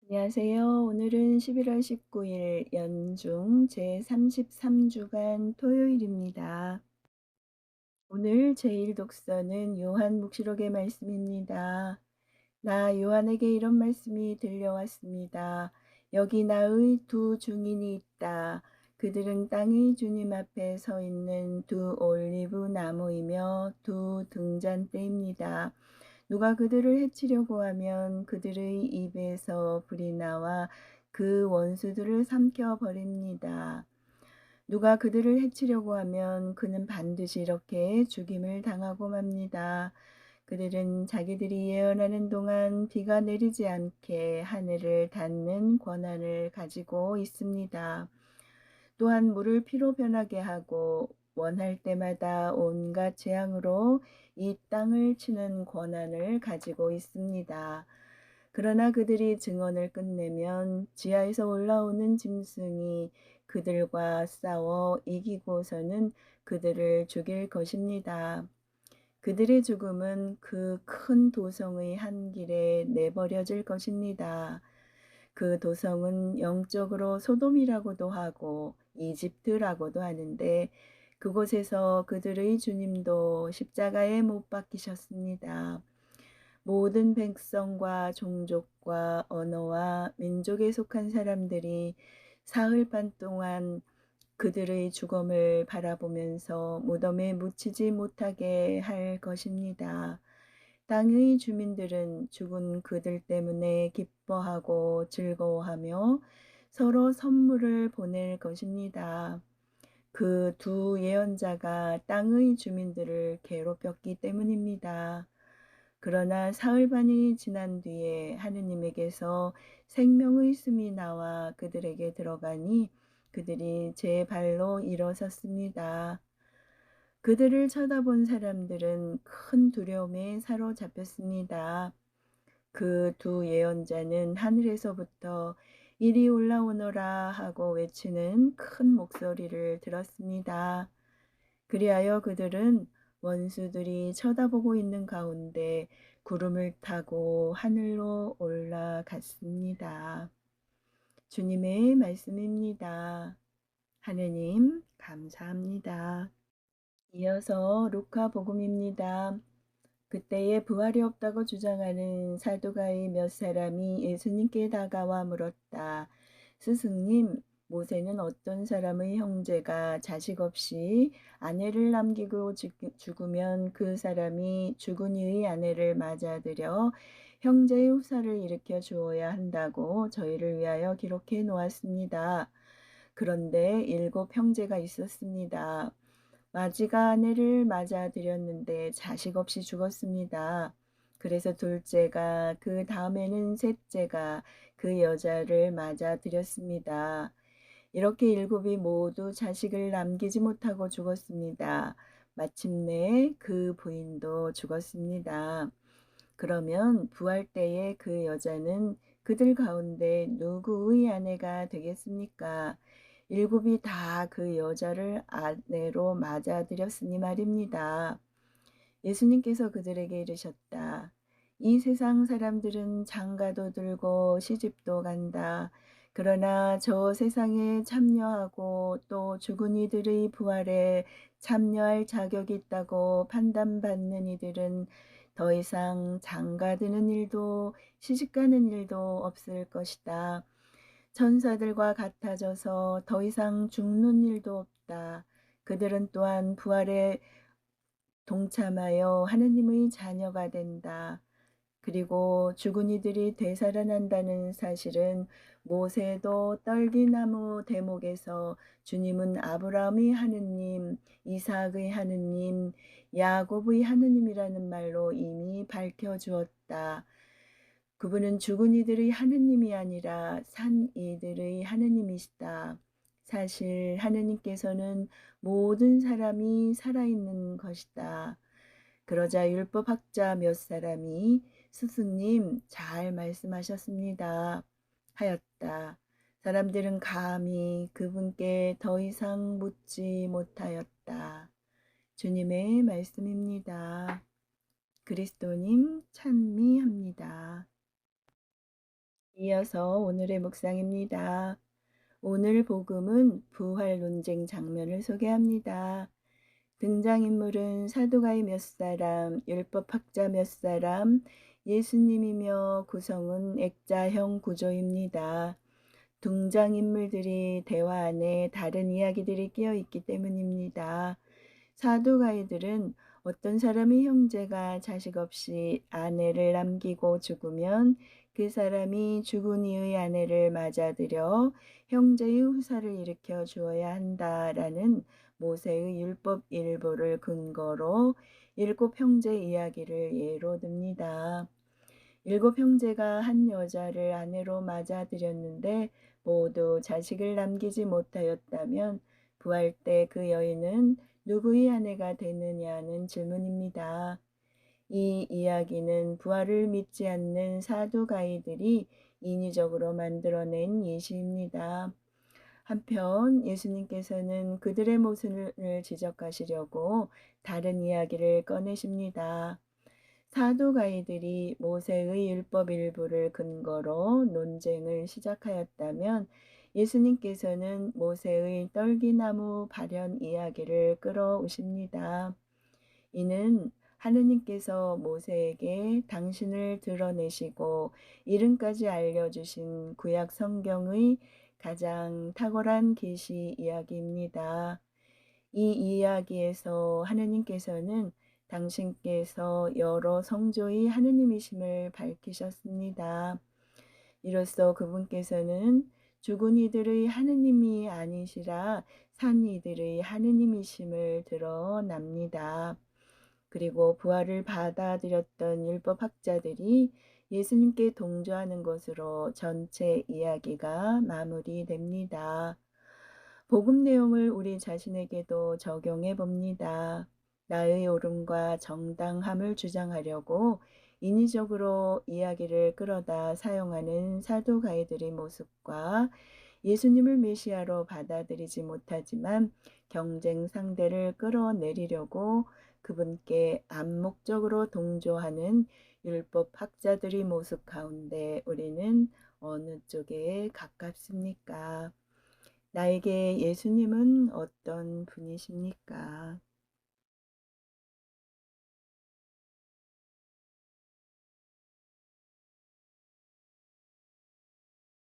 안녕하세요. 오늘은 11월 19일 연중 제33주간 토요일입니다. 오늘 제1독서는 요한 묵시록의 말씀입니다. 나 요한에게 이런 말씀이 들려왔습니다. 여기 나의 두 증인이 있다. 그들은 땅의 주님 앞에 서 있는 두 올리브 나무이며 두 등잔대입니다. 누가 그들을 해치려고 하면 그들의 입에서 불이 나와 그 원수들을 삼켜 버립니다. 누가 그들을 해치려고 하면 그는 반드시 이렇게 죽임을 당하고 맙니다. 그들은 자기들이 예언하는 동안 비가 내리지 않게 하늘을 닫는 권한을 가지고 있습니다. 또한 물을 피로 변하게 하고 원할 때마다 온갖 재앙으로 이 땅을 치는 권한을 가지고 있습니다. 그러나 그들이 증언을 끝내면 지하에서 올라오는 짐승이 그들과 싸워 이기고서는 그들을 죽일 것입니다. 그들의 죽음은 그 큰 도성의 한 길에 내버려질 것입니다. 그 도성은 영적으로 소돔이라고도 하고 이집트라고도 하는데 그곳에서 그들의 주님도 십자가에 못 박히셨습니다. 모든 백성과 종족과 언어와 민족에 속한 사람들이 사흘반 동안 그들의 죽음을 바라보면서 무덤에 묻히지 못하게 할 것입니다. 땅의 주민들은 죽은 그들 때문에 기뻐하고 즐거워하며 서로 선물을 보낼 것입니다. 그 두 예언자가 땅의 주민들을 괴롭혔기 때문입니다. 그러나 사흘반이 지난 뒤에 하느님에게서 생명의 숨이 나와 그들에게 들어가니 그들이 제 발로 일어섰습니다. 그들을 쳐다본 사람들은 큰 두려움에 사로잡혔습니다. 그 두 예언자는 하늘에서부터 이리 올라오너라 하고 외치는 큰 목소리를 들었습니다. 그리하여 그들은 원수들이 쳐다보고 있는 가운데 구름을 타고 하늘로 올라갔습니다. 주님의 말씀입니다. 하느님 감사합니다. 이어서 루카 복음입니다. 그때에 부활이 없다고 주장하는 사두가의 몇 사람이 예수님께 다가와 물었다. 스승님, 모세는 어떤 사람의 형제가 자식 없이 아내를 남기고 죽으면 그 사람이 죽은 이의 아내를 맞아들여 형제의 후사를 일으켜 주어야 한다고 저희를 위하여 기록해 놓았습니다. 그런데 7형제가 있었습니다. 마지가 아내를 맞아들였는데 자식 없이 죽었습니다. 그래서 둘째가 그 다음에는 셋째가 그 여자를 맞아들였습니다. 이렇게 7이 모두 자식을 남기지 못하고 죽었습니다. 마침내 그 부인도 죽었습니다. 그러면 부활 때에 그 여자는 그들 가운데 누구의 아내가 되겠습니까? 7이 다 그 여자를 아내로 맞아들였으니 말입니다. 예수님께서 그들에게 이르셨다. 이 세상 사람들은 장가도 들고 시집도 간다. 그러나 저 세상에 참여하고 또 죽은 이들의 부활에 참여할 자격이 있다고 판단받는 이들은 더 이상 장가드는 일도 시집가는 일도 없을 것이다. 천사들과 같아져서 더 이상 죽는 일도 없다. 그들은 또한 부활에 동참하여 하느님의 자녀가 된다. 그리고 죽은 이들이 되살아난다는 사실은 모세도 떨기나무 대목에서 주님은 아브라함의 하느님, 이삭의 하느님, 야곱의 하느님이라는 말로 이미 밝혀주었다. 그분은 죽은 이들의 하느님이 아니라 산 이들의 하느님이시다. 사실 하느님께서는 모든 사람이 살아있는 것이다. 그러자 율법학자 몇 사람이 스승님 잘 말씀하셨습니다. 하였다. 사람들은 감히 그분께 더 이상 묻지 못하였다. 주님의 말씀입니다. 그리스도님 찬미합니다. 이어서 오늘의 묵상입니다. 오늘 복음은 부활 논쟁 장면을 소개합니다. 등장인물은 사두가이 몇 사람, 율법학자 몇 사람, 예수님이며 구성은 액자형 구조입니다. 등장인물들이 대화 안에 다른 이야기들이 끼어 있기 때문입니다. 사두가이들은 어떤 사람의 형제가 자식 없이 아내를 남기고 죽으면 그 사람이 죽은 이의 아내를 맞아들여 형제의 후사를 일으켜 주어야 한다라는 모세의 율법 일부를 근거로 일곱 형제 이야기를 예로 듭니다. 일곱 형제가 한 여자를 아내로 맞아들였는데 모두 자식을 남기지 못하였다면 부활 때 그 여인은 누구의 아내가 되느냐는 질문입니다. 이 이야기는 부활을 믿지 않는 사두가이들이 인위적으로 만들어낸 예시입니다. 한편 예수님께서는 그들의 모순을 지적하시려고 다른 이야기를 꺼내십니다. 사두가이들이 모세의 율법 일부를 근거로 논쟁을 시작하였다면 예수님께서는 모세의 떨기나무 발현 이야기를 끌어오십니다. 이는 하느님께서 모세에게 당신을 드러내시고 이름까지 알려주신 구약 성경의 가장 탁월한 계시 이야기입니다. 이 이야기에서 하느님께서는 당신께서 여러 성조의 하느님이심을 밝히셨습니다. 이로써 그분께서는 죽은 이들의 하느님이 아니시라 산 이들의 하느님이심을 드러납니다. 그리고 부활을 받아들였던 율법학자들이 예수님께 동조하는 것으로 전체 이야기가 마무리됩니다. 복음 내용을 우리 자신에게도 적용해 봅니다. 나의 옳음과 정당함을 주장하려고 인위적으로 이야기를 끌어다 사용하는 사두가이들의 모습과 예수님을 메시아로 받아들이지 못하지만 경쟁 상대를 끌어내리려고 그분께 암묵적으로 동조하는 율법 학자들의 모습 가운데 우리는 어느 쪽에 가깝습니까? 나에게 예수님은 어떤 분이십니까?